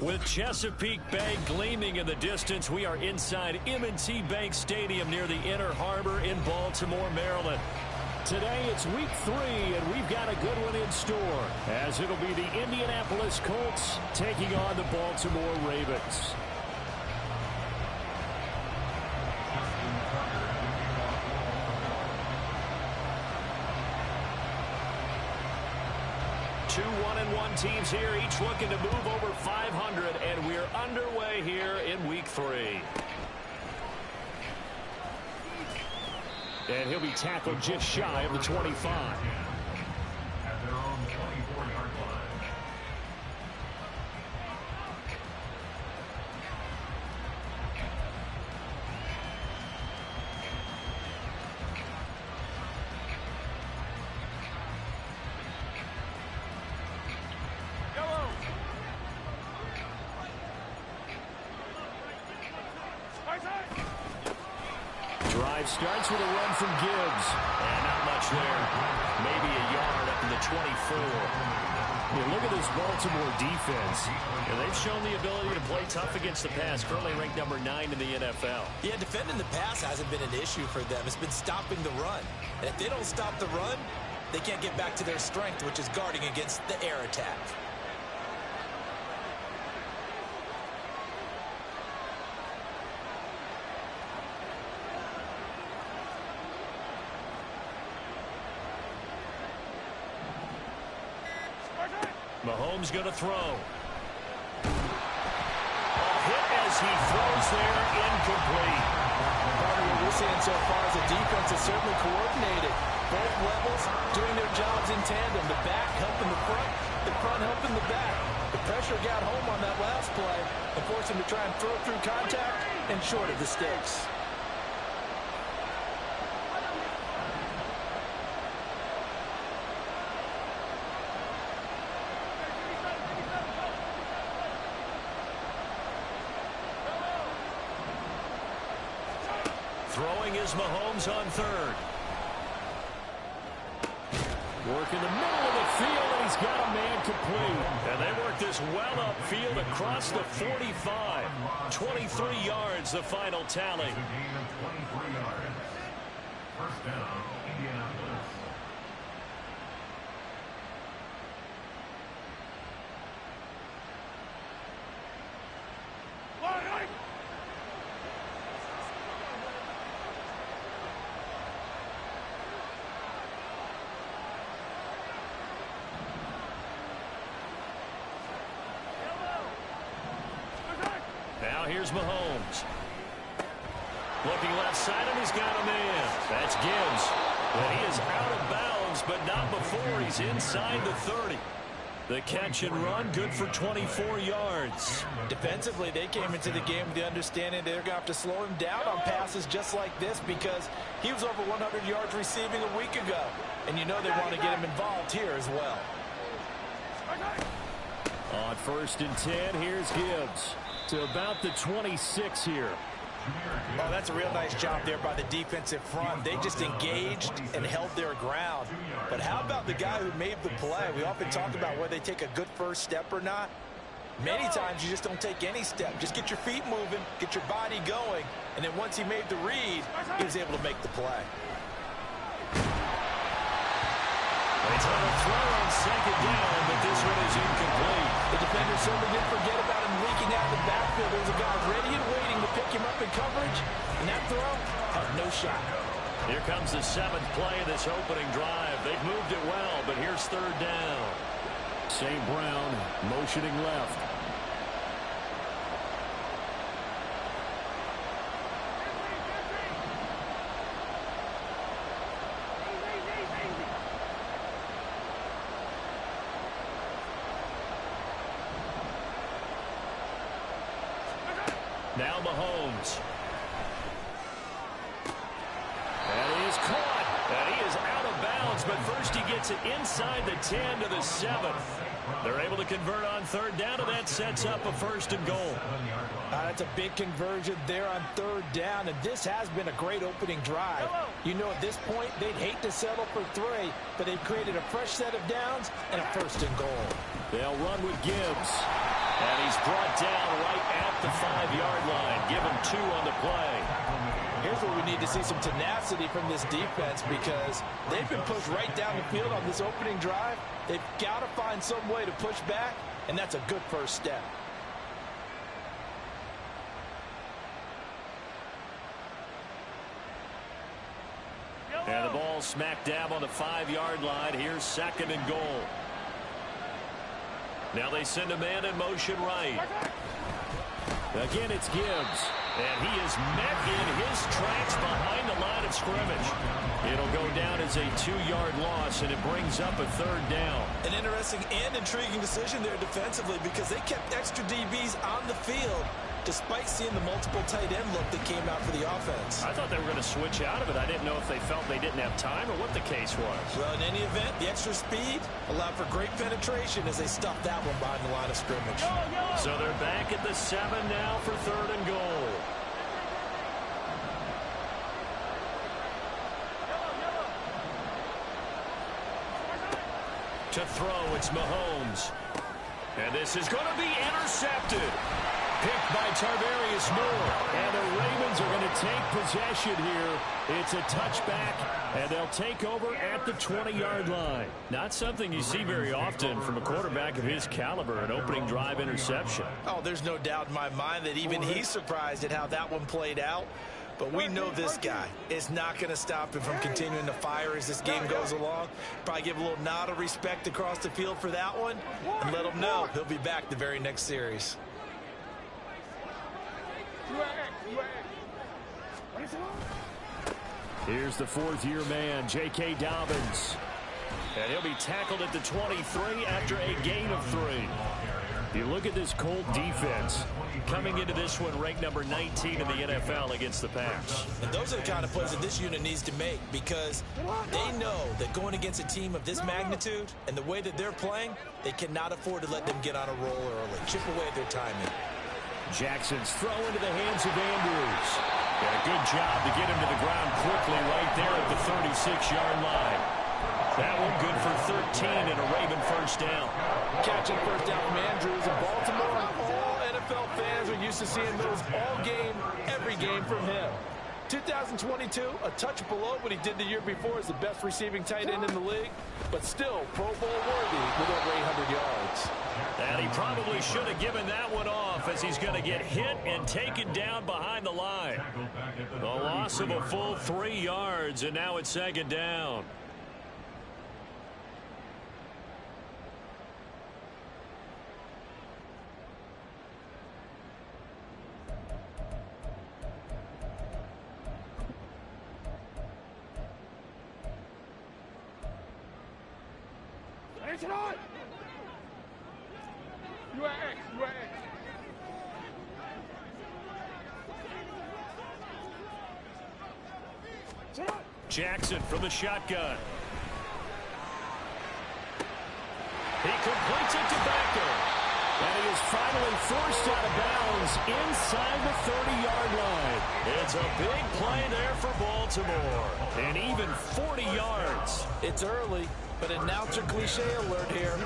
With Chesapeake Bay gleaming in the distance, we are inside M&T Bank Stadium near the Inner Harbor in Baltimore, Maryland. Today it's week 3, and we've got a good one in store, as it'll be the Indianapolis Colts taking on the Baltimore Ravens. Two 1-1 teams here, each looking to move over 500, and we're underway here in week 3. And he'll be tackled just shy of the 25. At their own 24-yard line. Drive starts with a run from Gibbs. And not much there. Maybe a yard up in the 24. Look at this Baltimore defense. And they've shown the ability to play tough against the pass. Currently ranked number 9 in the NFL. Yeah, defending the pass hasn't been an issue for them. It's been stopping the run. And if they don't stop the run, they can't get back to their strength, which is guarding against the air attack. Mahomes going to throw. A hit as he throws there, incomplete. Part of what we're seeing so far is the defense is certainly coordinated. Both levels doing their jobs in tandem. The back helping the front helping the back. The pressure got home on that last play and forced him to try and throw through contact and short of the sticks. Throwing is Mahomes on third. Work in the middle of the field, and he's got a man complete. And they work this well upfield across the 45. 23 yards, the final tally. It's a gain of 23 yards. First down, Indianapolis. Now here's Mahomes. Looking left side, and he's got a man. That's Gibbs. Well, he is out of bounds, but not before he's inside the 30. The catch and run, good for 24 yards. Defensively, they came into the game with the understanding they're going to have to slow him down on passes just like this because he was over 100 yards receiving a week ago. And you know they want to get him involved here as well. On 1st and 10, here's Gibbs to about the 26 here. Oh, that's a real nice job there by the defensive front. They just engaged and held their ground. But how about the guy who made the play? We often talk about whether they take a good first step or not. Many times you just don't take any step. Just get your feet moving, get your body going, and then once he made the read, he was able to make the play. It's on a throw on 2nd down, but this one is incomplete. The defender certainly didn't forget about him leaking out of the backfield. There's a guy ready and waiting to pick him up in coverage, and that throw had no shot. Here comes the 7th play of this opening drive. They've moved it well, but here's 3rd down. St. Brown motioning left. Now Mahomes. And he is caught. And he is out of bounds, but first he gets it inside the 10 to the 7. They're able to convert on 3rd down, and that sets up a 1st and goal. That's a big conversion there on 3rd down, and this has been a great opening drive. You know, at this point, they'd hate to settle for 3, but they've created a fresh set of downs and a 1st and goal. They'll run with Gibbs. And he's brought down right at the 5-yard line. Give him 2 on the play. Here's where we need to see some tenacity from this defense because they've been pushed right down the field on this opening drive. They've got to find some way to push back, and that's a good first step. And the ball smack dab on the 5-yard line. Here's 2nd and goal. Now they send a man in motion right. Again, it's Gibbs. And he is met in his tracks behind the line of scrimmage. It'll go down as a 2-yard loss, and it brings up a 3rd down. An interesting and intriguing decision there defensively because they kept extra DBs on the field despite seeing the multiple tight end look that came out for the offense. I thought they were going to switch out of it. I didn't know if they felt they didn't have time or what the case was. Well, in any event, the extra speed allowed for great penetration as they stuffed that one behind the line of scrimmage. So they're back at the 7 now for 3rd and goal. To throw, it's Mahomes. And this is going to be intercepted. Picked by Tarvarius Moore. And the Ravens are going to take possession here. It's a touchback, and they'll take over at the 20-yard line. Not something you see very often from a quarterback of his caliber, an opening drive interception. Oh, there's no doubt in my mind that even he's surprised at how that one played out. But we know this guy is not going to stop him from continuing to fire as this game goes along. Probably give a little nod of respect across the field for that one and let him know he'll be back the very next series. Here's the 4th-year man, J.K. Dobbins. And he'll be tackled at the 23 after a gain of 3. You look at this Colt defense coming into this one ranked number 19 in the NFL against the pass. And those are the kind of plays that this unit needs to make because they know that going against a team of this magnitude and the way that they're playing, they cannot afford to let them get on a roll early. Chip away at their timing. Jackson's throw into the hands of Andrews. And a good job to get him to the ground quickly right there at the 36-yard line. That one good for 13 and a Raven first down. Catching first down from Andrews in Baltimore. All NFL fans are used to seeing those all game, every game from him. 2022, a touch below what he did the year before as the best receiving tight end in the league, but still Pro Bowl worthy with over 800 yards. And he probably should have given that one off as he's going to get hit and taken down behind the line. The loss of a full 3 yards, and now it's 2nd down. Jackson from the shotgun. He completes it to Becker. And he is finally forced out of bounds inside the 30-yard line. It's a big play there for Baltimore. And even 40 yards. It's early, but announcer cliche alert here.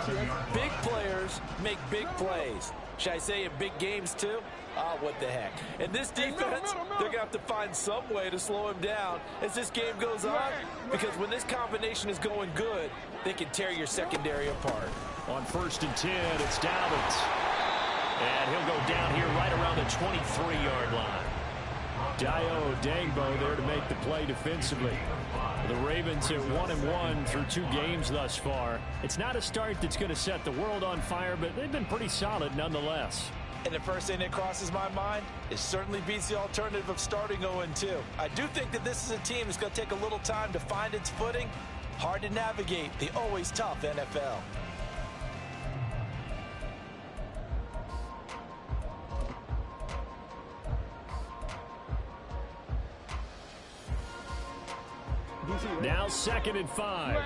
Big players make big plays. Should I say in big games too? Ah, what the heck. And this defense, they're going to have to find some way to slow him down as this game goes on. Because when this combination is going good, they can tear your secondary apart. On 1st and 10, it's Dobbins. And he'll go down here right around the 23-yard line. Dio Dangbo there to make the play defensively. The Ravens are 1-1 through 2 games thus far. It's not a start that's going to set the world on fire, but they've been pretty solid nonetheless. And the first thing that crosses my mind is certainly beats the alternative of starting 0-2. I do think that this is a team that's going to take a little time to find its footing. Hard to navigate the always tough NFL. Now 2nd and 5.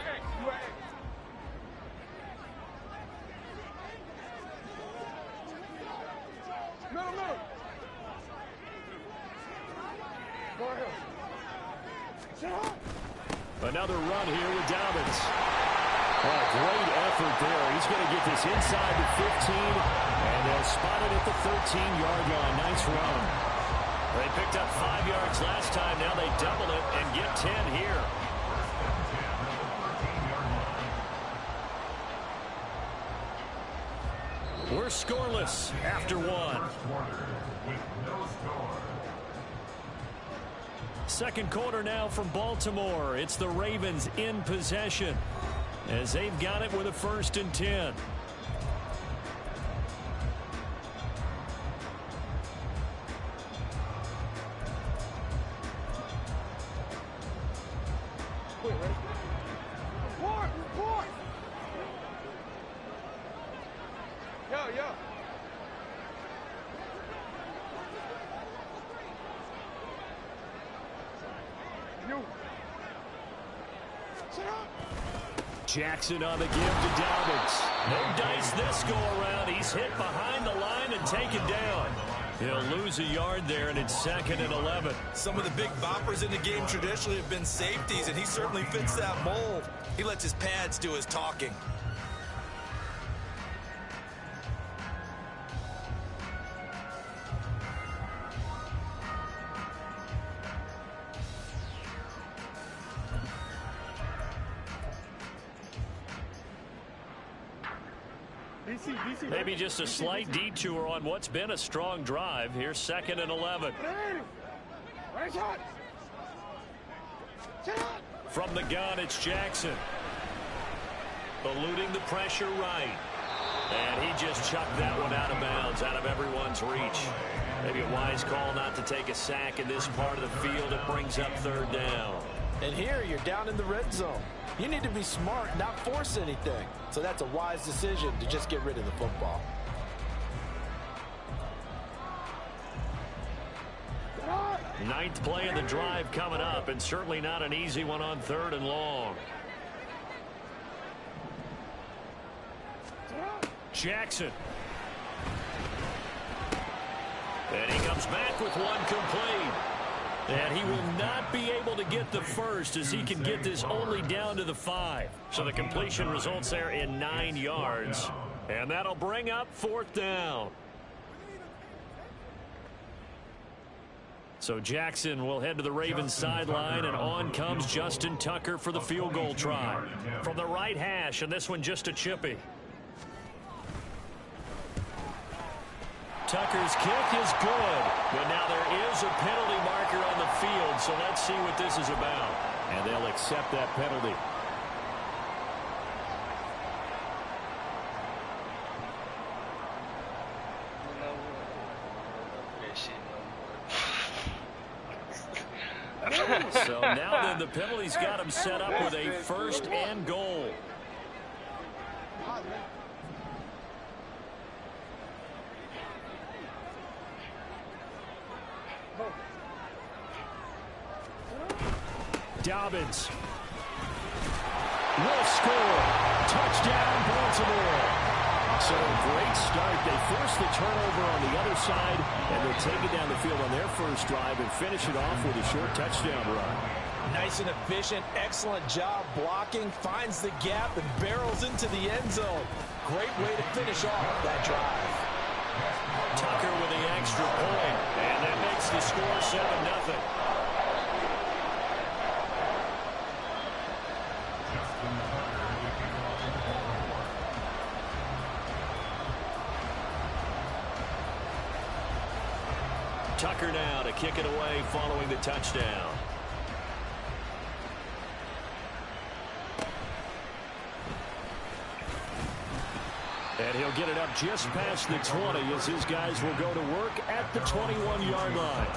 Another run here with Dobbins. Well, great effort there. He's going to get this inside the 15, and they'll spot it at the 13-yard line. Nice run. They picked up 5 yards last time. Now they double it and get 10 here. We're scoreless after one. Second quarter now from Baltimore. It's the Ravens in possession as they've got it with a 1st and 10. Jackson on the give to Dobbins. No dice this go around. He's hit behind the line and taken down. He'll lose a yard there, and it's 2nd and 11. Some of the big boppers in the game traditionally have been safeties, and he certainly fits that mold. He lets his pads do his talking. Maybe just a slight detour on what's been a strong drive. Here's 2nd and 11. From the gun, it's Jackson. Eluding the pressure right. And he just chucked that one out of bounds, out of everyone's reach. Maybe a wise call not to take a sack in this part of the field. It brings up 3rd down. And here you're down in the red zone. You need to be smart, not force anything. So that's a wise decision to just get rid of the football. Ninth play of the drive coming up, and certainly not an easy one on 3rd and long. Jackson. And he comes back with one complete. And he will not be able to get the first as he can get this only down to the 5. So the completion results there in 9 yards. And that'll bring up 4th down. So Jackson will head to the Ravens sideline, and on comes Justin Tucker for the field goal try. From the right hash, and this one just a chippy. Tucker's kick is good, but now there is a penalty marker on the field, so let's see what this is about. And they'll accept that penalty. So now then the penalty's got him set up with a 1st and goal. Dobbins will score. Touchdown, Baltimore. So a great start. They force the turnover on the other side, and they take it down the field on their first drive and finish it off with a short touchdown run. Nice and efficient. Excellent job blocking. Finds the gap and barrels into the end zone. Great way to finish off that drive. Tucker with the extra point, and that makes the score 7-0. Tucker now to kick it away following the touchdown. And he'll get it up just past the 20 as his guys will go to work at the 21-yard line.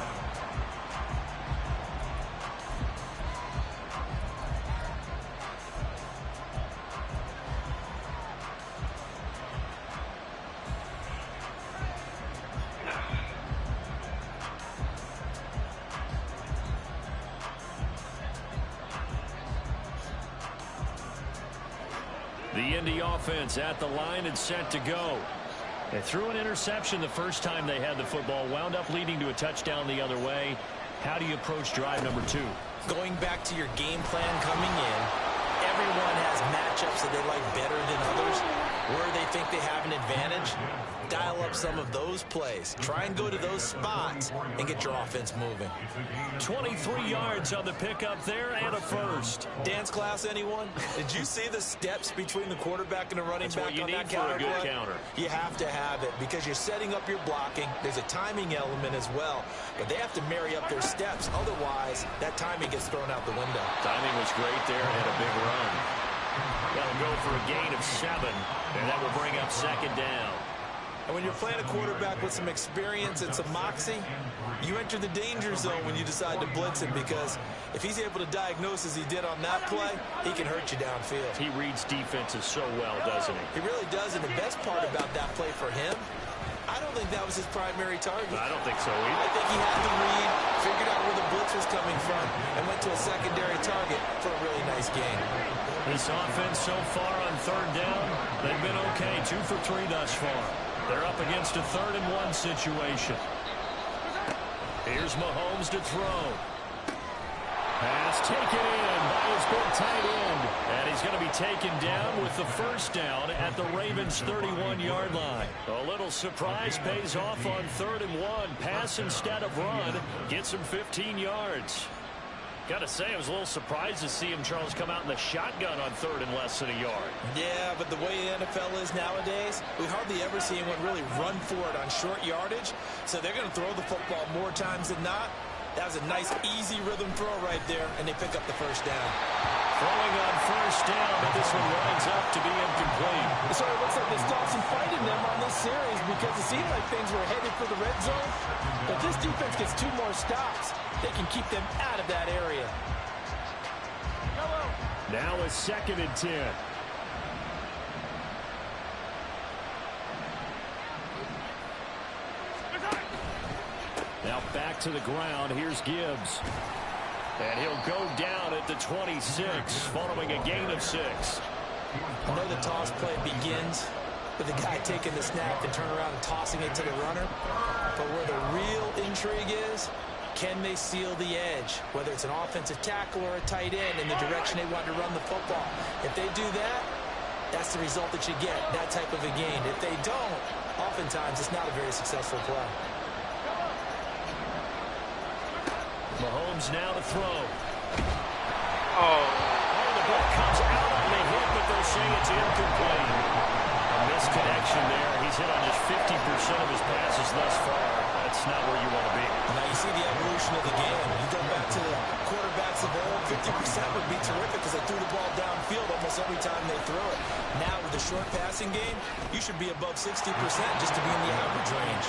The Indy offense at the line and set to go. They threw an interception the first time they had the football, wound up leading to a touchdown the other way. How do you approach drive number 2? Going back to your game plan coming in, everyone has matchups that they like better than others, where they think they have an advantage. Dial up some of those plays. Try and go to those spots and get your offense moving. 23 yards on the pickup there and a first. Dance class, anyone? Did you see the steps between the quarterback and the running back on that counter play? That's what you need for a good counter. You have to have it because you're setting up your blocking. There's a timing element as well, but they have to marry up their steps. Otherwise, that timing gets thrown out the window. Timing was great there and a big run. That'll go for a gain of 7, and that will bring up second down. And when you're playing a quarterback with some experience and some moxie, you enter the danger zone when you decide to blitz him, because if he's able to diagnose as he did on that play, he can hurt you downfield. He reads defenses so well, doesn't he? He really does, and the best part about that play for him, I don't think that was his primary target. I don't think so either. I think he had the read, figured out where the blitz was coming from, and went to a secondary target for a really nice gain. This offense so far on third down, they've been okay. 2 for 3 thus far. They're up against a 3rd-and-1 situation. Here's Mahomes to throw. Pass taken in by his big tight end. And he's going to be taken down with the first down at the Ravens' 31-yard line. A little surprise pays off on 3rd and 1. Pass instead of run. Gets him 15 yards. Got to say, I was a little surprised to see him, Charles, come out in the shotgun on 3rd and less than a yard. Yeah, but the way the NFL is nowadays, we hardly ever see anyone really run for it on short yardage. So they're going to throw the football more times than not. That was a nice, easy rhythm throw right there, and they pick up the first down. Throwing on first down, but this one winds up to be incomplete. So it looks like they still have some fight in them on this series, because it seemed like things were headed for the red zone. But this defense gets 2 more stops. They can keep them out of that area. Now a 2nd and 10. Now back to the ground. Here's Gibbs. And he'll go down at the 26, following a gain of 6. I know the toss play begins with the guy taking the snap and turn around and tossing it to the runner. But where the real intrigue is, can they seal the edge, whether it's an offensive tackle or a tight end, in the direction they want to run the football? If they do that, that's the result that you get, that type of a gain. If they don't, oftentimes it's not a very successful play. Mahomes now to throw. Oh, The ball comes out on the hit, but they'll say it's incomplete. A misconnection there. He's hit on just 50% of his passes thus far. That's not where you want to be. Now you see the evolution of the game. You go back to the quarterbacks of old, 50% would be terrific because they threw the ball downfield almost every time they throw it. Now with the short passing game, you should be above 60% just to be in the average range.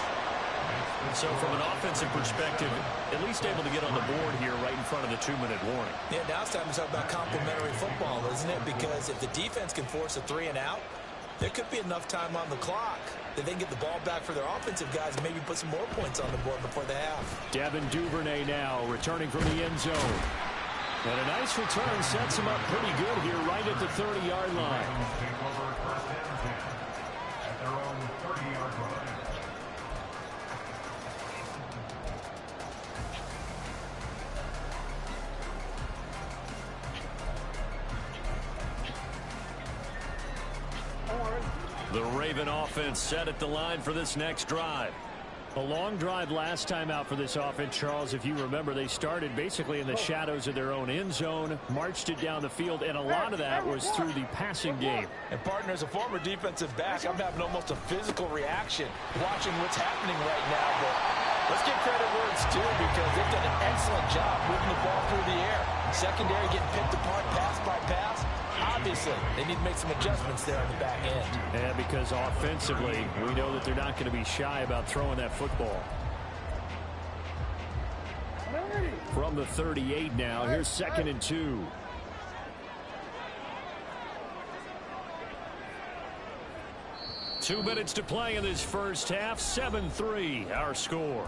So from an offensive perspective, at least able to get on the board here right in front of the 2-minute warning. Yeah, now it's time to talk about complementary football, isn't it? Because if the defense can force a 3 and out, there could be enough time on the clock that they can get the ball back for their offensive guys and maybe put some more points on the board before the half. Devin Duvernay now returning from the end zone. And a nice return sets him up pretty good here right at the 30-yard line. Take over 1st and 10 at their own 30-yard line. The Raven offense set at the line for this next drive. A long drive last time out for this offense, Charles. If you remember, they started basically in the shadows of their own end zone, marched it down the field, and a lot of that was through the passing game. And partner, as a former defensive back, I'm having almost a physical reaction watching what's happening right now. But let's give credit where it's due, because they've done an excellent job moving the ball through the air. Secondary getting picked apart pass by pass. Obviously, they need to make some adjustments there on the back end. Yeah, because offensively, we know that they're not going to be shy about throwing that football. From the 38 now, here's 2nd and 2. Two minutes to play in this first half. 7-3, our score.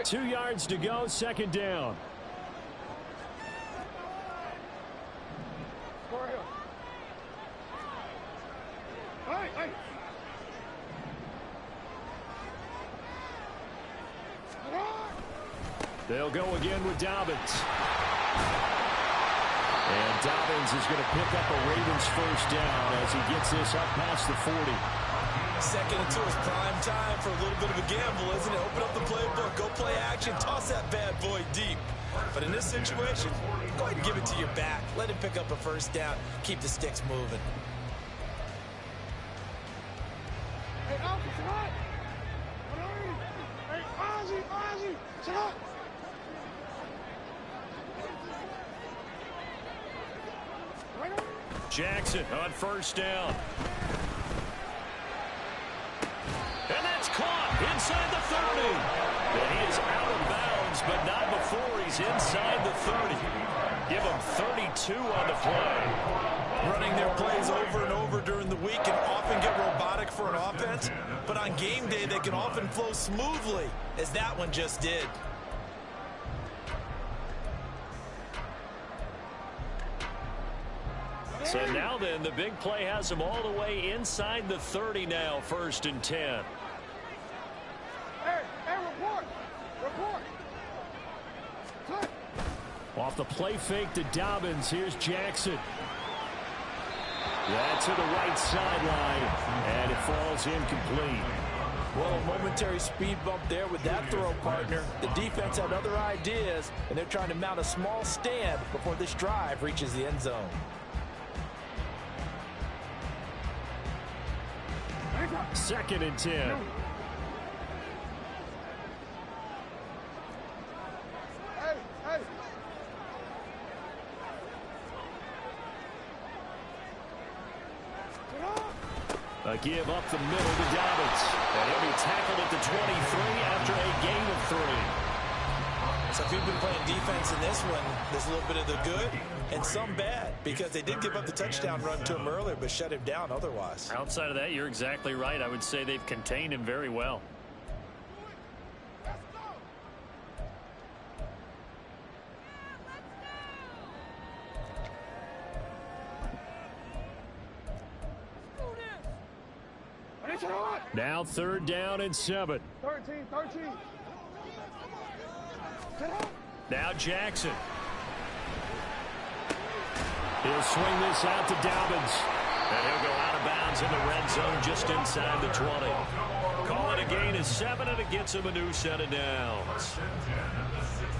2 yards to go, second down. They'll go again with Dobbins. And Dobbins is going to pick up a Ravens first down as he gets this up past the 40. Second and 2 is prime time for a little bit of a gamble, isn't it? Open up the playbook, go play action, toss that bad boy deep. But in this situation, go ahead and give it to your back. Let him pick up a first down. Keep the sticks moving. Hey, Alfred, sit up. Hey, Ozzy, sit up. Jackson on first down. And that's caught inside the 30. And he is out of bounds, but not before he's inside the 30. Give him 32 on the play. Running their plays over and over during the week can often get robotic for an offense, but on game day they can often flow smoothly, as that one just did. So now then, the big play has him all the way inside the 30 now, 1st and 10. Hey, report. Off the play fake to Dobbins, here's Jackson. That's to the right sideline, and it falls incomplete. Well, a momentary speed bump there with that throw, partner. The defense had other ideas, and they're trying to mount a small stand before this drive reaches the end zone. 2nd and 10. Hey. A give up the middle to Dobbins. And he'll be tackled at the 23 after a gain of 3. So if you've been playing defense in this one, there's a little bit of the good and some bad, because they did give up the touchdown run to him earlier, but shut him down otherwise. Outside of that, you're exactly right. I would say they've contained him very well. Now 3rd down and 7. 13. Now Jackson. He'll swing this out to Dobbins. And he'll go out of bounds in the red zone just inside the 20. Call it a gain of 7, and it gets him a new set of downs.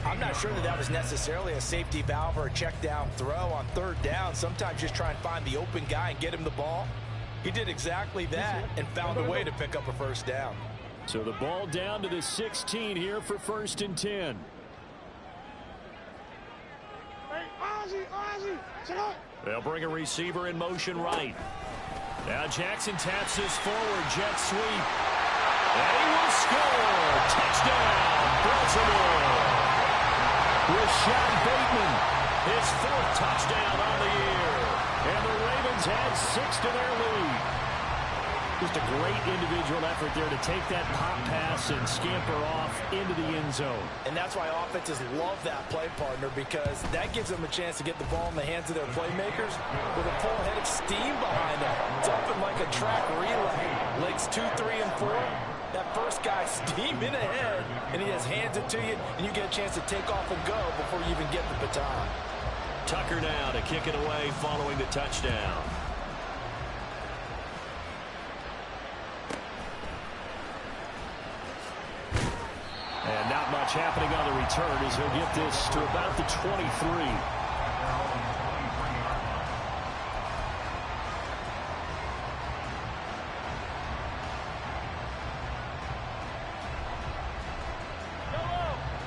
I'm not sure that was necessarily a safety valve or a check down throw on 3rd down. Sometimes just try and find the open guy and get him the ball. He did exactly that and found a way to pick up a first down. So the ball down to the 16 here for 1st and 10. Hey, Ozzy, sit up. They'll bring a receiver in motion right. Now Jackson taps this forward, jet sweep. And he will score. Touchdown, Baltimore. Rashad Bateman, his 4th touchdown on the year. And the Ravens add 6 to their lead. Just a great individual effort there to take that pop pass and scamper off into the end zone. And that's why offenses love that play, partner, because that gives them a chance to get the ball in the hands of their playmakers with a full head of steam behind them, dumping like a track relay. Legs 2, 3, and 4. That first guy steaming ahead, and he just hands it to you, and you get a chance to take off and go before you even get the baton. Tucker now to kick it away following the touchdown. And not much happening on the return as he'll get this to about the 23.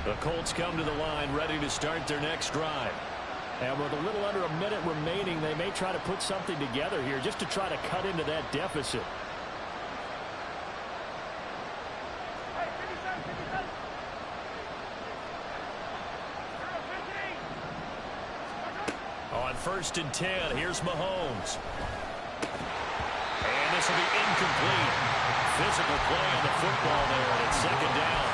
The Colts come to the line ready to start their next drive. And with a little under a minute remaining, they may try to put something together here just to try to cut into that deficit. On 1st and 10, here's Mahomes. And this will be incomplete. Physical play on the football there, and it's 2nd down.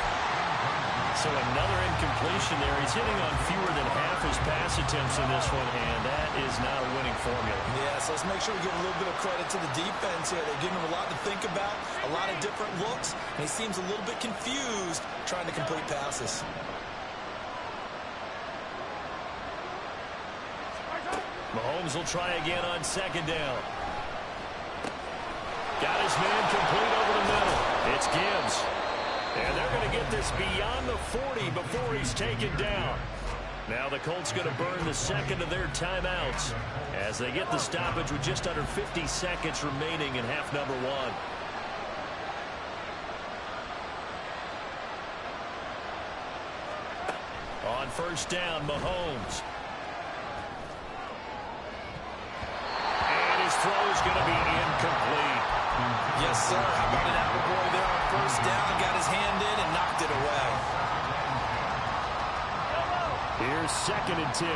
So another incompletion there. He's hitting on fewer than half his pass attempts in this one, and that is not a winning formula. Yeah, so let's make sure we give a little bit of credit to the defense here. They're giving him a lot to think about, a lot of different looks, and he seems a little bit confused trying to complete passes. Mahomes will try again on second down. Got his man complete over the middle. It's Gibbs. And they're going to get this beyond the 40 before he's taken down. Now the Colts going to burn the second of their timeouts as they get the stoppage with just under 50 seconds remaining in half number one. On first down, Mahomes. And his throw is going to be incomplete. Yes, sir. How about an attaboy there on first down? Got his hand in and knocked it away. Here's second and 10.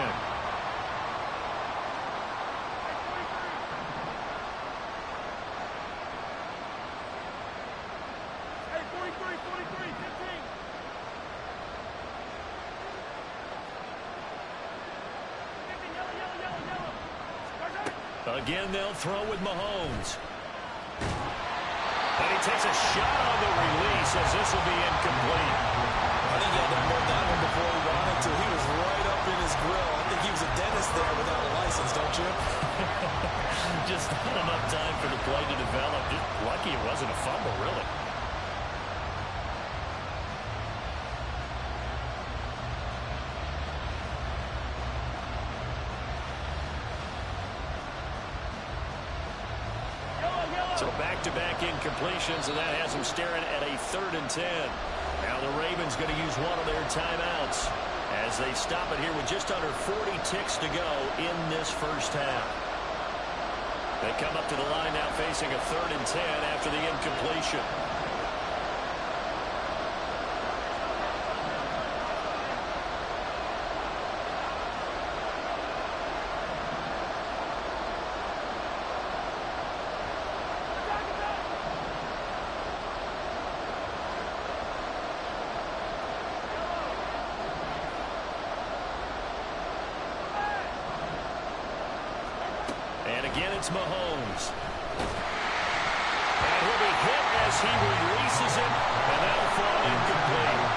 Hey, 43, 15. Yellow. Again, they'll throw with Mahomes. And he takes a shot on the release as this will be incomplete. I think he had to hold that one before he wanted to. He was right up in his grill. I think he was a dentist there without a license, don't you? Just not enough time for the play to develop. Just lucky it wasn't a fumble, really. So back-to-back incompletions, and that has him staring at a 3rd and 10. Now the Ravens going to use one of their timeouts as they stop it here with just under 40 ticks to go in this first half. They come up to the line now facing a 3rd and 10 after the incompletion. Again, it's Mahomes. And he'll be hit as he releases it, and that'll fall incomplete.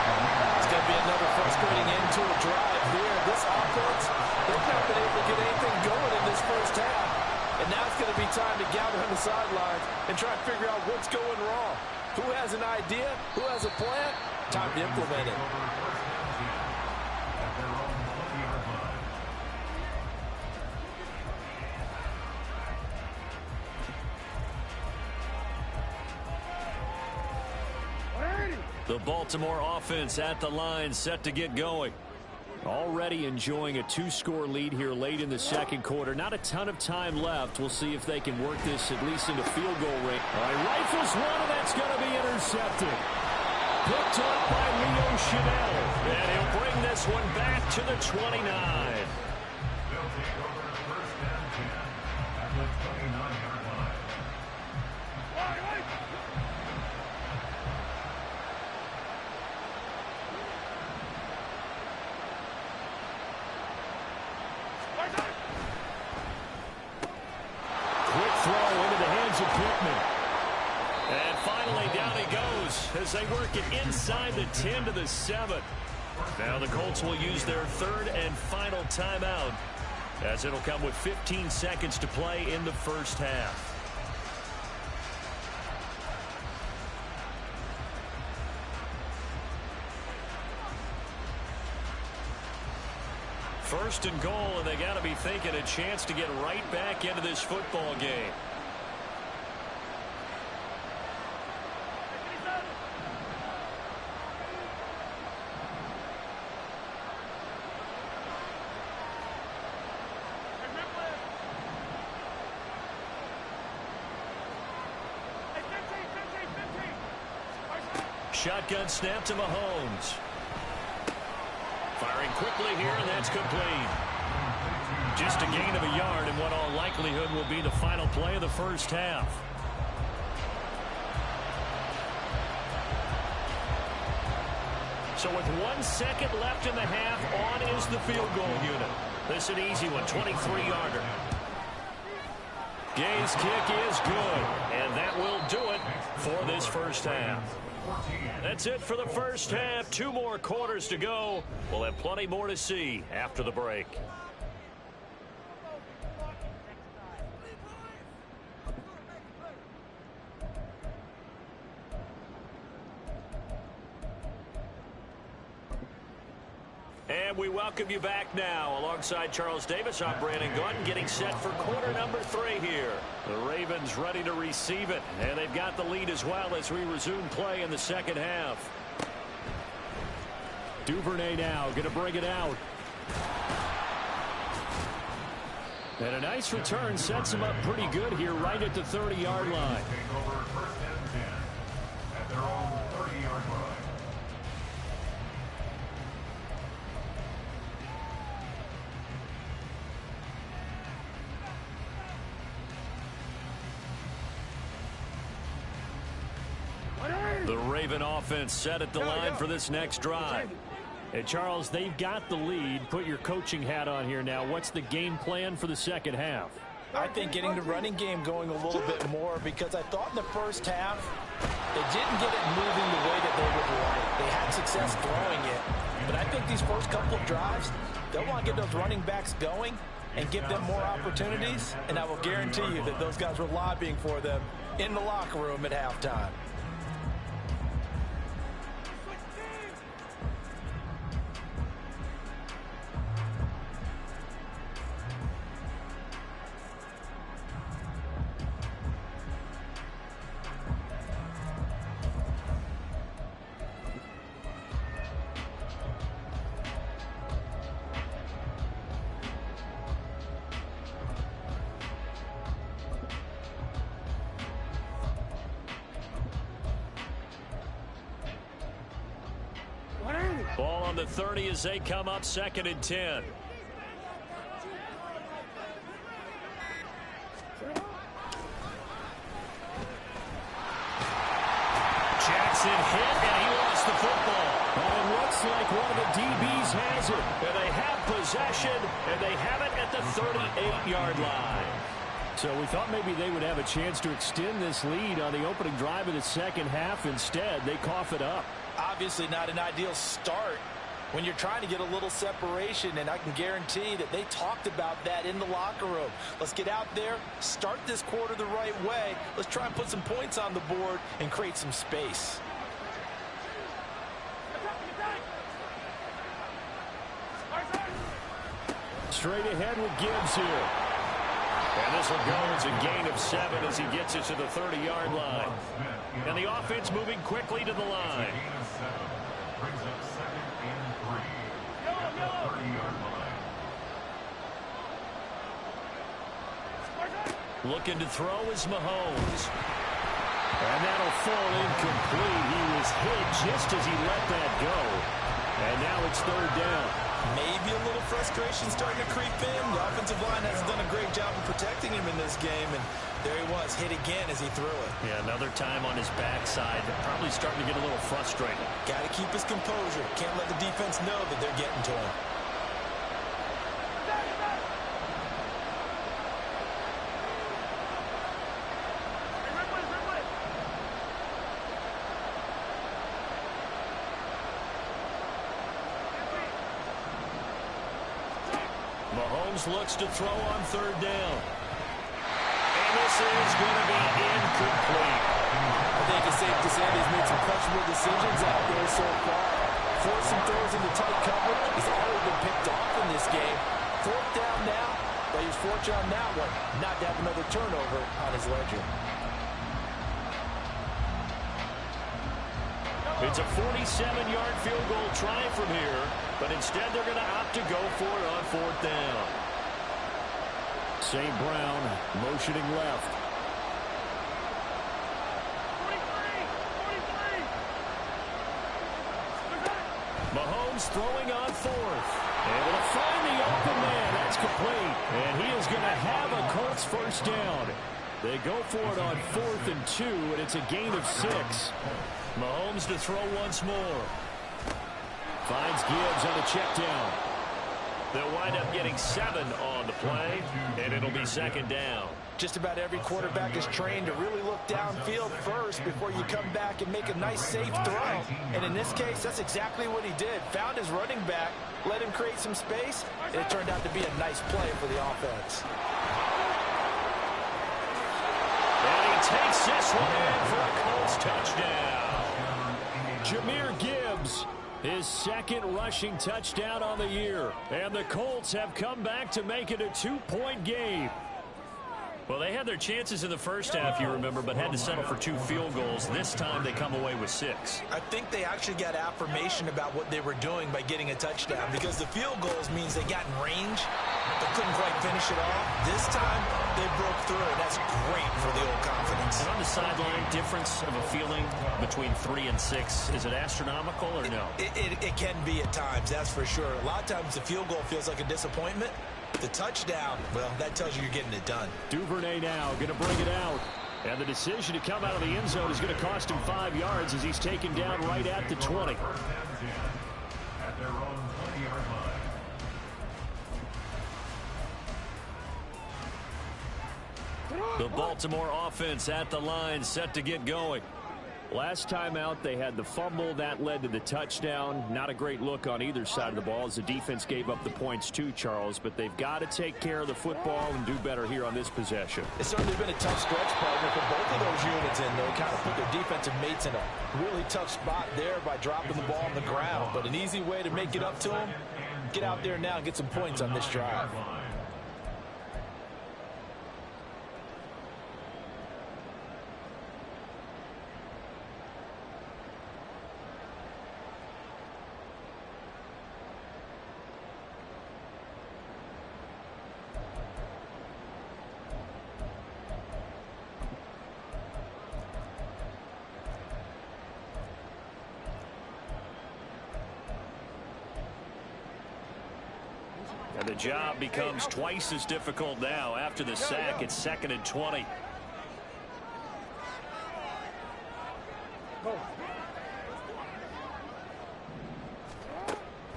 It's going to be another frustrating end to a drive here. This offense, they've not been able to get anything going in this first half. And now it's going to be time to gather on the sidelines and try to figure out what's going wrong. Who has an idea? Who has a plan? Time to implement it. The Baltimore offense at the line, set to get going. Already enjoying a 2-score lead here late in the second quarter. Not a ton of time left. We'll see if they can work this at least into field goal range. All right, rifles one, and that's going to be intercepted. Picked up by Leo Chanel. And he'll bring this one back to the 29. They'll take over first and 10 at the 29-yard line. Quick throw into the hands of Pittman. And finally down he goes as they work it inside the 10 to the 7. Now the Colts will use their 3rd and final timeout as it'll come with 15 seconds to play in the first half. First and goal, and they got to be thinking a chance to get right back into this football game. Shotgun snap to Mahomes. Firing quickly here, and that's complete. Just a gain of a yard in what all likelihood will be the final play of the first half. So with 1 second left in the half, on is the field goal unit. This is an easy one, 23-yarder. Gay's kick is good, and that will do it for this first half. That's it for the first half. 2 more quarters to go. We'll have plenty more to see after the break. And we welcome you back now. Alongside Charles Davis, I'm Brandon Gunn, getting set for quarter number 3 here. The Ravens ready to receive it, and they've got the lead as well as we resume play in the second half. Duvernay now going to bring it out. And a nice return sets him up pretty good here right at the 30-yard line. Take over first and 10 at their own 30-yard line. The Raven offense set at the line for this next drive. And Charles, they've got the lead. Put your coaching hat on here now. What's the game plan for the second half? I think getting the running game going a little bit more, because I thought in the first half they didn't get it moving the way that they would like. They had success throwing it. But I think these first couple of drives, they'll want to get those running backs going and give them more opportunities. And I will guarantee you that those guys were lobbying for them in the locker room at halftime. Ball on the 30 as they come up 2nd and 10. Jackson hit, and he lost the football. And it looks like one of the DBs has it. And they have possession, and they have it at the 38-yard line. So we thought maybe they would have a chance to extend this lead on the opening drive of the second half. Instead, they cough it up. Obviously not an ideal start when you're trying to get a little separation, and I can guarantee that they talked about that in the locker room. Let's get out there, start this quarter the right way. Let's try and put some points on the board and create some space. Straight ahead with Gibbs here. And this will go as a gain of 7 as he gets it to the 30-yard line. And the offense moving quickly to the line. Brings up 2nd and 3 at the 30-yard line. Looking to throw is Mahomes. And that'll fall incomplete. He was hit just as he let that go. And now it's 3rd down. Maybe a little frustration starting to creep in. The offensive line hasn't done a great job of protecting him in this game, and there he was, hit again as he threw it. Yeah, another time on his backside. Probably starting to get a little frustrated. Got to keep his composure. Can't let the defense know that they're getting to him. Mahomes looks to throw on 3rd down. And this is going to be incomplete. I think it's safe to say he's made some questionable decisions out there so far. Forced some throws into tight coverage. He's already been picked off in this game. 4th down now, but he's fortunate on that one not to have another turnover on his ledger. It's a 47-yard field goal try from here, but instead they're going to opt to go for it on 4th down. St. Brown motioning left. 43. Mahomes throwing on 4th. Able to find the open man. That's complete. And he is going to have a Colts first down. They go for it on 4th and 2, and it's a gain of 6. Mahomes to throw once more. Finds Gibbs on the check down. They'll wind up getting 7 on the play, and it'll be second down. Just about every quarterback is trained to really look downfield first before you come back and make a nice, safe throw. And in this case, that's exactly what he did. Found his running back, let him create some space, and it turned out to be a nice play for the offense. And he takes this one in for a Colts touchdown. Jahmyr Gibbs, his second rushing touchdown on the year. And the Colts have come back to make it a 2-point game. Well, they had their chances in the first half, you remember, but had to settle for 2 field goals. This time they come away with 6. I think they actually got affirmation about what they were doing by getting a touchdown, because the field goals means they got in range, but couldn't quite finish it off. This time, they broke through, and that's great for the old confidence. And on the sideline, difference of a feeling between 3 and 6, is it astronomical or no? It can be at times, that's for sure. A lot of times the field goal feels like a disappointment. The touchdown, well, that tells you you're getting it done. Duvernay now going to bring it out. And the decision to come out of the end zone is going to cost him 5 yards as he's taken down right at the 20. At their own 20-yard line. The Baltimore offense at the line, set to get going. Last time out, they had the fumble. That led to the touchdown. Not a great look on either side of the ball as the defense gave up the points too, Charles. But they've got to take care of the football and do better here on this possession. It's certainly been a tough stretch, partner, for both of those units, and they kind of put their defensive mates in a really tough spot there by dropping the ball on the ground. But an easy way to make it up to them, get out there now and get some points on this drive. And the job becomes twice as difficult now. After the sack, it's 2nd and 20.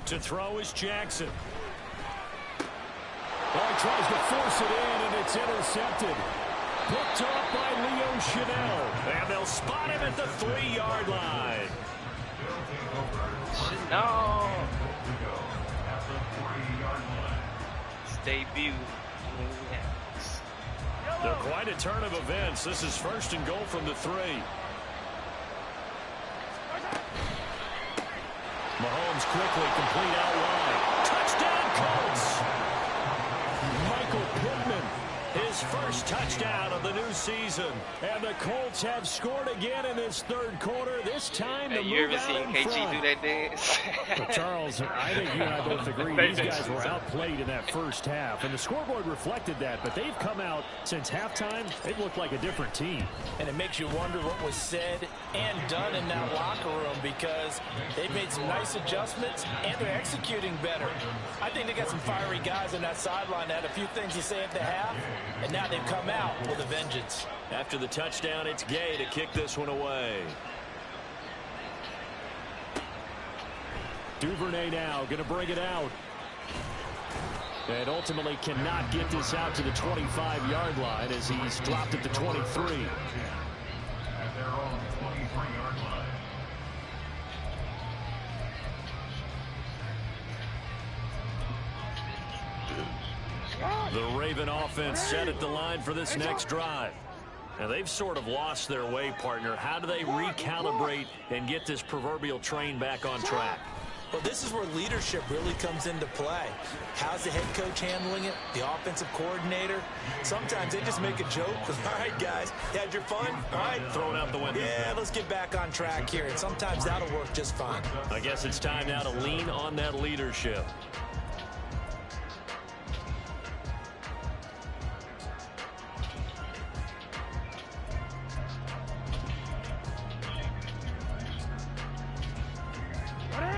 To throw is Jackson. Oh, he tries to force it in, and it's intercepted. Picked up by Leo Chanel. And they'll spot him at the 3-yard line. No. Debut. They're quite a turn of events. This is 1st and goal from the 3. Mahomes quickly complete out wide. Touchdown Colts. Michael Pittman, his first touchdown of the new season. And the Colts have scored again in this 3rd quarter. This time to You move ever out seen in KG front. do that dance? Well, Charles, I think you and I both agree these guys were outplayed in that first half, and the scoreboard reflected that, but they've come out since halftime. They've looked like a different team. And it makes you wonder what was said and done in that locker room, because they've made some nice adjustments and they're executing better. I think they got some fiery guys on that sideline that had a few things to say at the half, and now they've come out with a vengeance. After the touchdown, it's Gay to kick this one away. Duvernay now going to bring it out. And ultimately cannot get this out to the 25-yard line as he's dropped at the 23. At their own 23-yard line. The Raven offense set at the line for this next drive. Now, they've sort of lost their way, partner. How do they recalibrate and get this proverbial train back on track? Well, this is where leadership really comes into play. How's the head coach handling it? The offensive coordinator? Sometimes they just make a joke. All right, guys, you had your fun? All right. Throw it out the window. Yeah, let's get back on track here. And sometimes that'll work just fine. I guess it's time now to lean on that leadership.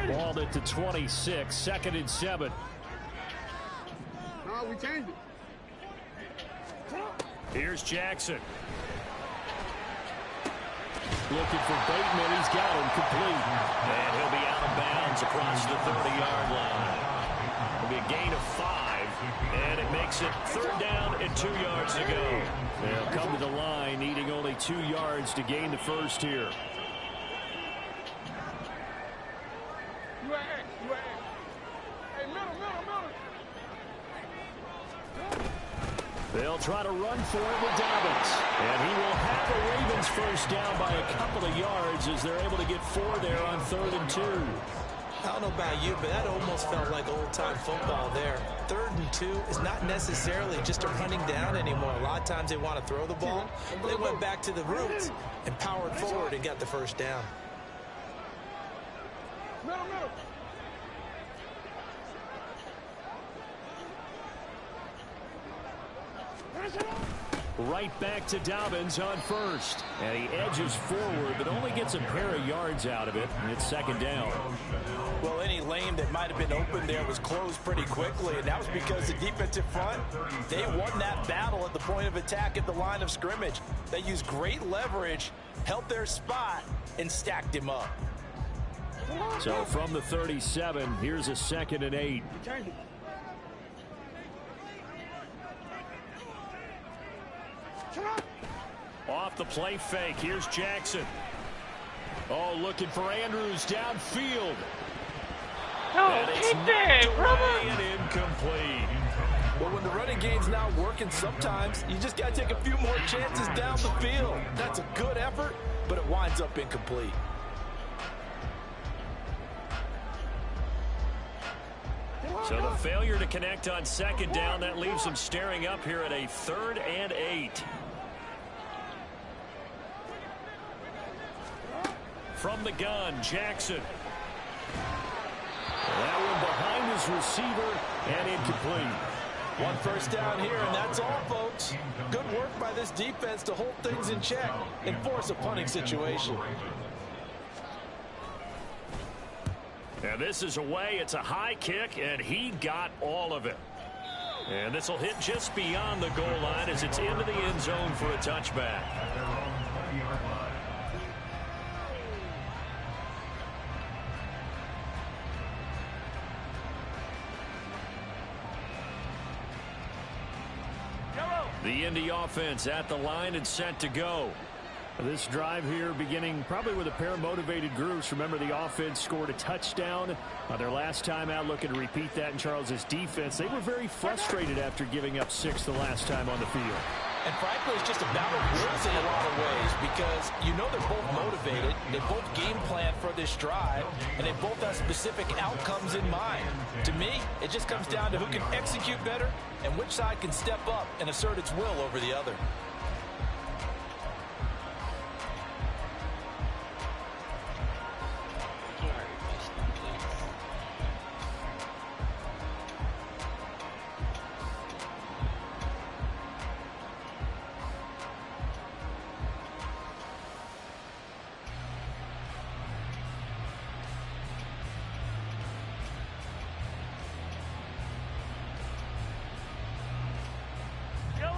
Balled at the 26, 2nd and 7. No, we changed it. Here's Jackson. Looking for Bateman. He's got him complete. And he'll be out of bounds across the 30-yard line. It'll be a gain of 5. And it makes it 3rd down and 2 yards to go. They'll come to the line needing only 2 yards to gain the first here. They'll try to run for it with Dobbins. And he will have the Ravens first down by a couple of yards as they're able to get 4 there on 3rd and 2. I don't know about you, but that almost felt like old-time football there. 3rd and 2 is not necessarily just a running down anymore. A lot of times they want to throw the ball. They went back to the roots and powered forward and got the first down. Right back to Dobbins on 1st. And he edges forward, but only gets a pair of yards out of it. And it's 2nd down. Well, any lane that might have been open there was closed pretty quickly, and that was because the defensive front, they won that battle at the point of attack at the line of scrimmage. They used great leverage, held their spot, and stacked him up. So from the 37, here's a 2nd and 8. Off the play fake. Here's Jackson. Oh, looking for Andrews downfield. No, keep it, brother. And incomplete. Well, when the running game's not working, sometimes you just got to take a few more chances down the field. That's a good effort, but it winds up incomplete. So the failure to connect on 2nd down, that leaves them staring up here at a 3rd and 8. From the gun, Jackson. That one behind his receiver and incomplete. 1 first down here, and that's all, folks. Good work by this defense to hold things in check and force a punting situation. And this is away. It's a high kick, and he got all of it. And this will hit just beyond the goal line as it's into the end zone for a touchback. The Indy offense at the line and set to go. This drive here beginning probably with a pair of motivated groups. Remember, the offense scored a touchdown their last time out, looking to repeat that in Charles's defense. They were very frustrated after giving up 6 the last time on the field. And frankly, it's just a battle of wills in a lot of ways because you know they're both motivated, they both game plan for this drive, and they both have specific outcomes in mind. To me, it just comes down to who can execute better and which side can step up and assert its will over the other.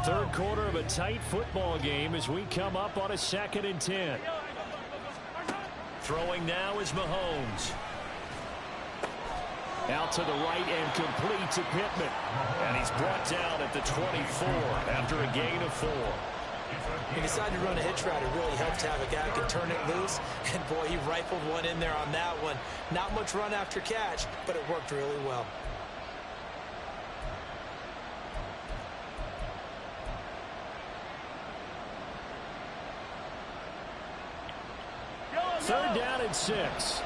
Third quarter of a tight football game as we come up on a 2nd and 10. Throwing now is Mahomes. Out to the right and complete to Pittman. And he's brought down at the 24 after a gain of 4. He decided to run a hitch route. It really helped to have a guy who can turn it loose. And boy, he rifled one in there on that one. Not much run after catch, but it worked really well. Third down and 6.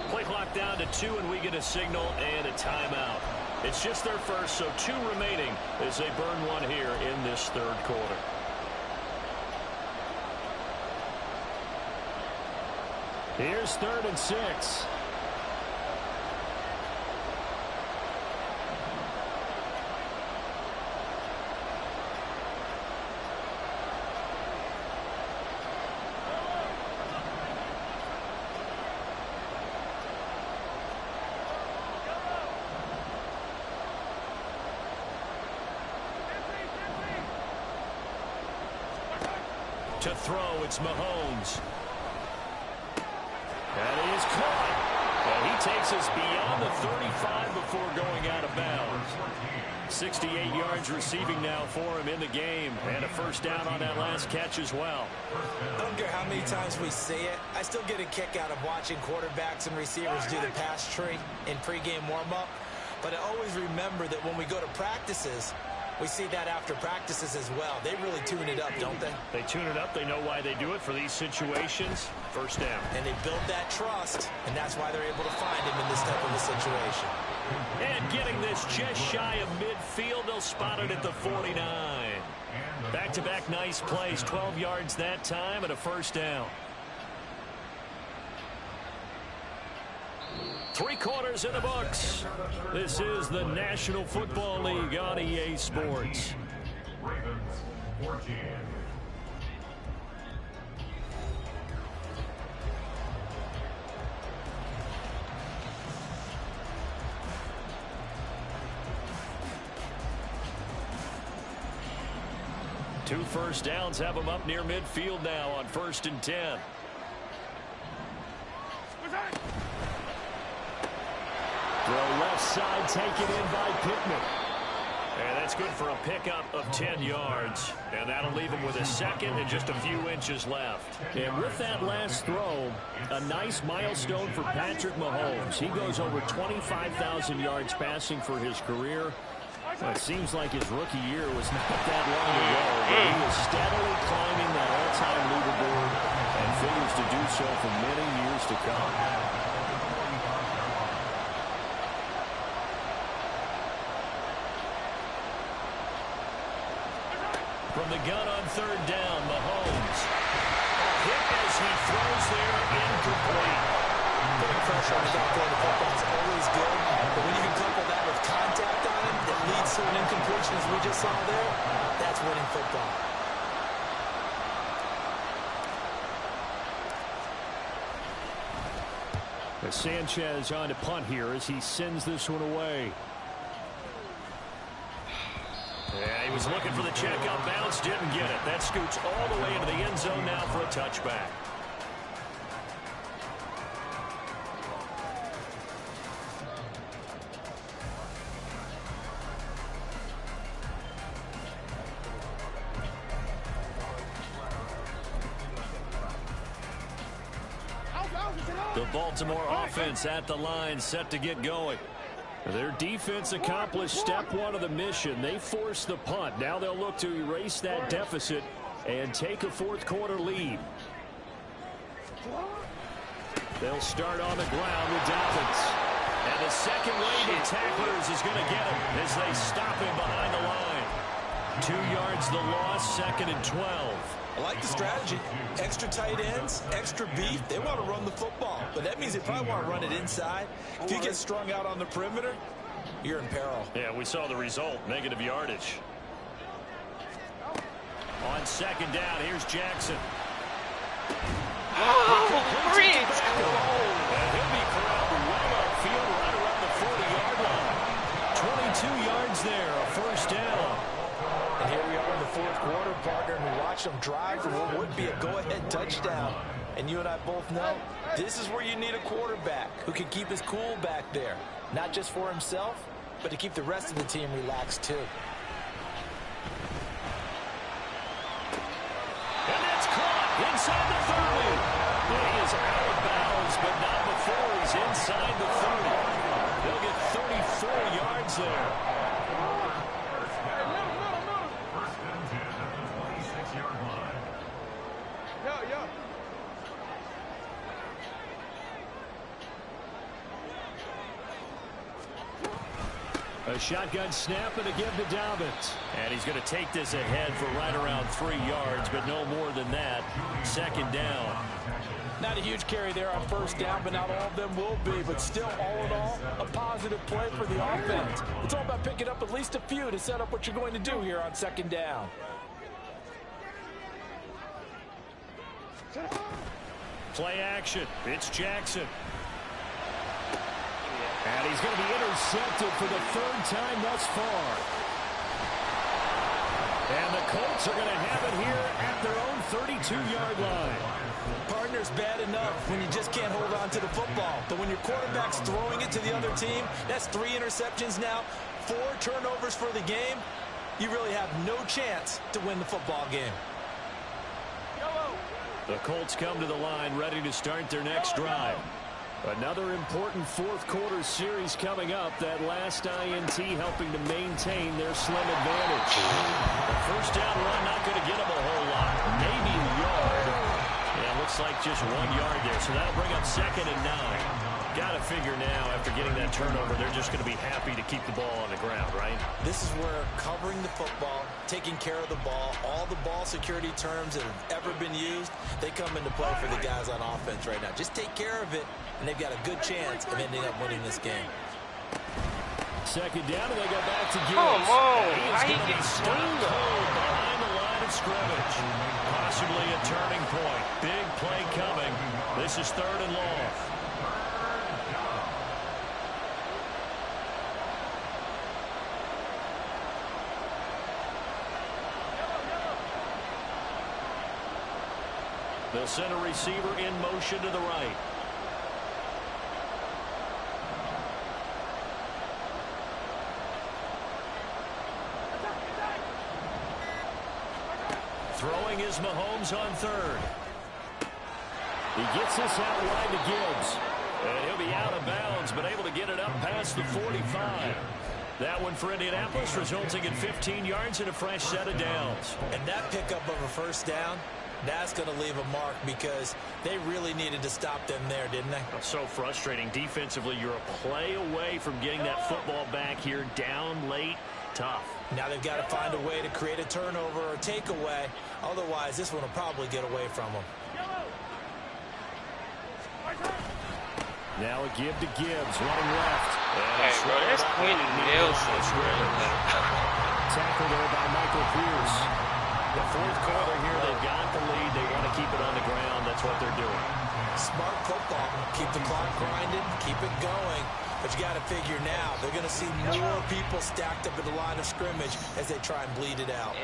Play clock down to 2, and we get a signal and a timeout. It's just their first, so 2 remaining as they burn one here in this third quarter. Here's 3rd and 6. To throw, it's Mahomes. That is caught. And he takes us beyond the 35 before going out of bounds. 68 yards receiving now for him in the game. And a first down on that last catch as well. I don't care how many times we see it. I still get a kick out of watching quarterbacks and receivers do the pass tree in pregame warm-up. But I always remember that when we go to practices, we see that after practices as well. They really tune it up, don't they? They tune it up. They know why they do it for these situations. First down. And they build that trust, and that's why they're able to find him in this type of a situation. And getting this just shy of midfield. They'll spot it at the 49. Back-to-back nice plays. 12 yards that time and a first down. 3 quarters in the books. This is the National Football League on EA Sports. Ravens 14. Two first downs have them up near midfield now on 1st and 10. Throw left side taken in by Pittman. And that's good for a pickup of 10 yards. And that'll leave him with a second and just a few inches left. And with that last throw, a nice milestone for Patrick Mahomes. He goes over 25,000 yards passing for his career. Well, it seems like his rookie year was not that long ago, but he is steadily climbing that all-time leaderboard and figures to do so for many years to come. From the gun on 3rd down, Mahomes. Hit as he throws there, incomplete. Putting pressure on the guy throwing the football is always good, but when you can couple that with contact on him that leads to an incompletion as we just saw there, that's winning football. Sanchez on to punt here as he sends this one away. Yeah, he was looking for the check up bounce, didn't get it. That scoots all the way into the end zone now for a touchback. The Baltimore offense at the line, set to get going. Their defense accomplished step 1 of the mission. They forced the punt. Now they'll look to erase that deficit and take a 4th quarter lead. They'll start on the ground with Dobbins. And the second wave of tacklers is going to get him as they stop him behind the line. 2 yards the loss, 2nd and 12. I like the strategy. Extra tight ends, extra beef. They want to run the football, but that means they probably want to run it inside. If you get strung out on the perimeter, you're in peril. Yeah, we saw the result, negative yardage. On 2nd down, here's Jackson. Oh, great! And he'll be corralled well upfield right around the 40-yard line. 22 yards there, a first down. And here we are in the 4th quarter, partner, and we watch them drive for what would be a go-ahead touchdown. And you and I both know this is where you need a quarterback who can keep his cool back there. Not just for himself, but to keep the rest of the team relaxed, too. And that's caught inside the 30. Well, he is out of bounds, but not before he's inside the 30. They'll get 34 yards there. A shotgun snap and a give to Dobbins. And he's going to take this ahead for right around 3 yards, but no more than that. 2nd down. Not a huge carry there on 1st down, but not all of them will be. But still, all in all, a positive play for the offense. It's all about picking up at least a few to set up what you're going to do here on 2nd down. Play action. It's Jackson. And he's going to be intercepted for the 3rd time thus far. And the Colts are going to have it here at their own 32-yard line. Partner's bad enough when you just can't hold on to the football. But when your quarterback's throwing it to the other team, that's 3 interceptions now, 4 turnovers for the game. You really have no chance to win the football game. The Colts come to the line ready to start their next drive. Another important fourth-quarter series coming up. That last INT helping to maintain their slim advantage. The first down run not going to get them a whole lot. Maybe a yard. Yeah, looks like just 1 yard there. So that'll bring up 2nd and 9. Got to figure now, after getting that turnover, they're just going to be happy to keep the ball on the ground, right? This is where covering the football, taking care of the ball, all the ball security terms that have ever been used, they come into play for the guys on offense right now. Just take care of it, and they've got a good chance of ending up winning this game. 2nd down, and they go back to Gibbs. Come on, how He he is going to be get stopped cold behind the line of scrimmage. Possibly a turning point. Big play coming. This is 3rd and long. They'll send a receiver in motion to the right. Throwing is Mahomes on 3rd. He gets this out wide to Gibbs. And he'll be out of bounds, but able to get it up past the 45. That one for Indianapolis, resulting in 15 yards and a fresh set of downs. And that pickup of a first down, that's going to leave a mark because they really needed to stop them there, didn't they? So frustrating. Defensively, you're a play away from getting that football back here down late. Tough. Now they've got to find a way to create a turnover or takeaway. Otherwise, this one will probably get away from them. Now a give to Gibbs, running left. Hey, bro, that's Quentin Nelson. Tackle there by Michael Pierce. The 4th quarter here, they've got the lead. They want to keep it on the ground. That's what they're doing. Smart football. Keep the clock grinding. Keep it going. But you got to figure now, they're going to see more people stacked up at the line of scrimmage as they try and bleed it out.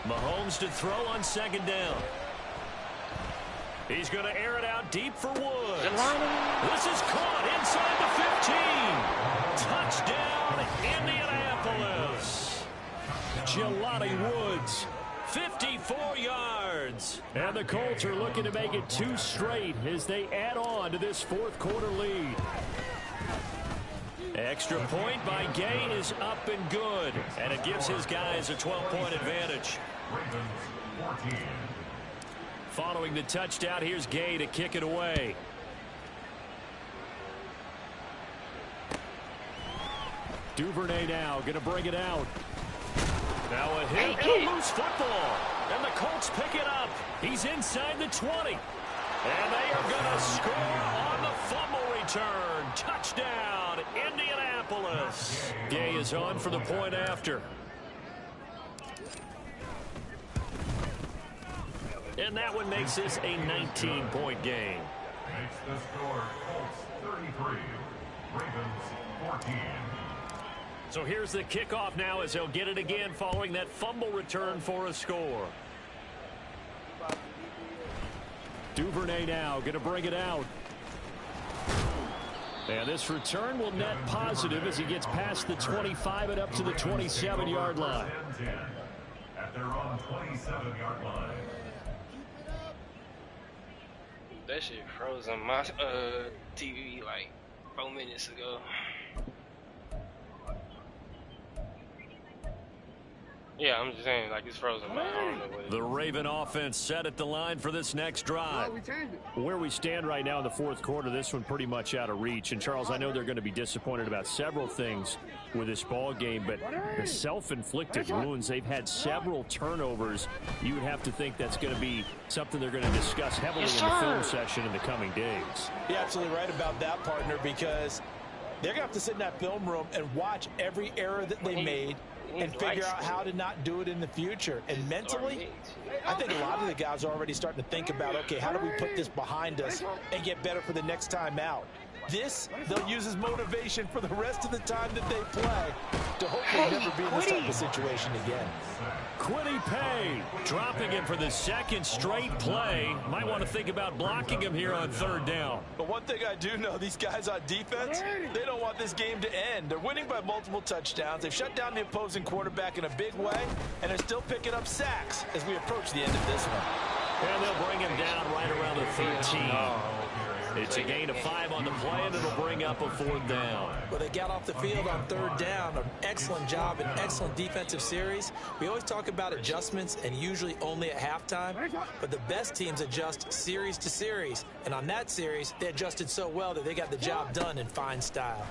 Mahomes to throw on 2nd down. He's going to air it out deep for Woods. This is caught inside the 15. Touchdown, Indianapolis. Jelani Woods, 54 yards. And the Colts are looking to make it 2 straight as they add on to this 4th quarter lead. Extra point by Gay is up and good. And it gives his guys a 12-point advantage. Following the touchdown, here's Gay to kick it away. Duvernay now going to bring it out. Now a hit and a loose football. And the Colts pick it up. He's inside the 20. And they are going to score on the fumble return. Touchdown, Indianapolis. Gay is on for the point after. And that one makes this a 19-point game. Makes the score Colts 33, Ravens 14. So here's the kickoff now as they'll get it again following that fumble return for a score. Duvernay now going to bring it out. And this return will net positive as he gets past the 25 and up to the 27-yard line. At their own 27-yard line. That shit froze on my TV like 4 minutes ago. Yeah, I'm just saying, like, it's frozen, man. I don't know what it is. The Raven offense set at the line for this next drive. Where we stand right now in the 4th quarter, this one pretty much out of reach. And, Charles, I know they're going to be disappointed about several things with this ball game, but the self-inflicted wounds, they've had several turnovers. You would have to think that's going to be something they're going to discuss heavily in the film session in the coming days. You're absolutely right about that, partner, because They're going to have to sit in that film room and watch every error that they made and figure out how to not do it in the future. And mentally, I think a lot of the guys are already starting to think about, okay, how do we put this behind us and get better for the next time out? This, they'll use as motivation for the rest of the time that they play to hopefully never be in this type of situation again. Quiddy Pay dropping him for the second straight play. Might want to think about blocking him here on third down. But one thing I do know, these guys on defense, they don't want this game to end. They're winning by multiple touchdowns. They've shut down the opposing quarterback in a big way, and they're still picking up sacks as we approach the end of this one. And they'll bring him down right around the 13. It's a gain of 5 on the play, and it'll bring up a fourth down. Well, they got off the field on third down. An excellent job, an excellent defensive series. We always talk about adjustments and usually only at halftime, but the best teams adjust series to series. And on that series, they adjusted so well that they got the job done in fine style.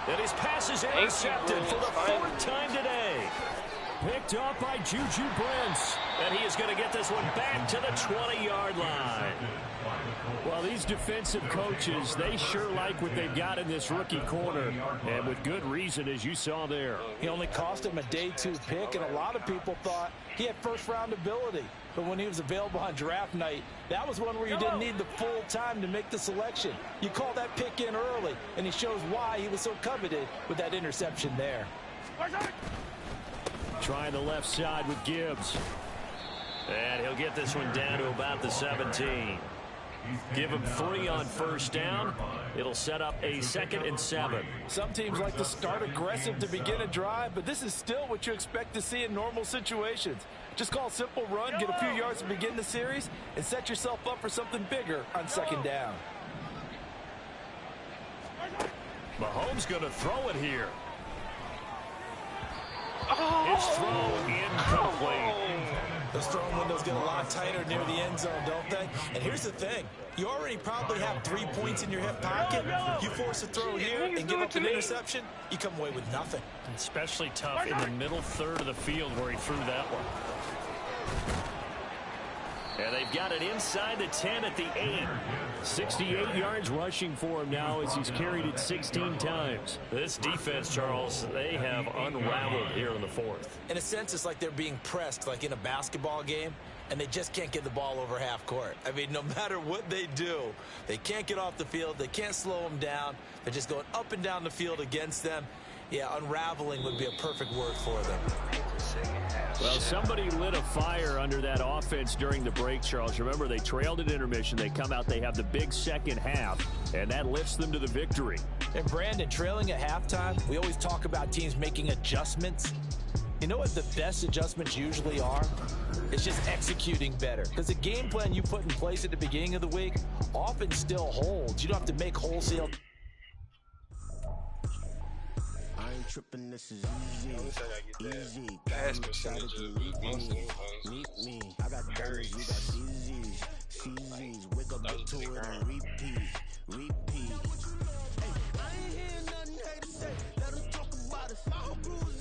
And his pass is intercepted for the 4th time today. Picked up by Juju Brents. And he is going to get this one back to the 20-yard line. Well, these defensive coaches, they sure like what they've got in this rookie corner. And with good reason, as you saw there. He only cost him a day 2 pick, and a lot of people thought he had first-round ability. But when he was available on draft night, that was one where you didn't need the full time to make the selection. You call that pick in early, and he shows why he was so coveted with that interception there. Trying the left side with Gibbs. And he'll get this one down to about the 17. Give him 3 on first down. It'll set up a 2nd and 7. Some teams like to start aggressive to begin a drive, but this is still what you expect to see in normal situations. Just call a simple run, get a few yards to begin the series, and set yourself up for something bigger on 2nd down. Mahomes going to throw it here. His throw incomplete. Those throwing windows get a lot tighter near the end zone, don't they? And here's the thing. You already probably have 3 points in your hip pocket. You force a throw here and give up an interception, you come away with nothing. Especially tough in the middle third of the field where he threw that one. And they've got it inside the 10 at the 8. 68 yards rushing for him now as he's carried it 16 times. This defense, Charles, they have unraveled here in the 4th. In a sense, it's like they're being pressed like in a basketball game, and they just can't get the ball over half court. I mean, no matter what they do, they can't get off the field. They can't slow them down. They're just going up and down the field against them. Yeah, unraveling would be a perfect word for them. Well, somebody lit a fire under that offense during the break, Charles. Remember, they trailed at intermission. They come out, they have the big second half, and that lifts them to the victory. And Brandon, trailing at halftime, we always talk about teams making adjustments. You know what the best adjustments usually are? It's just executing better. Because the game plan you put in place at the beginning of the week often still holds. You don't have to make wholesale. I ain't tripping, this is easy. Easy. Pass percentage of Meet most me. I got diamonds, you got CZs. CZs. Wake up, get to it and repeat. Hey, I ain't hear nothing hate to say. Let us talk about it. All crews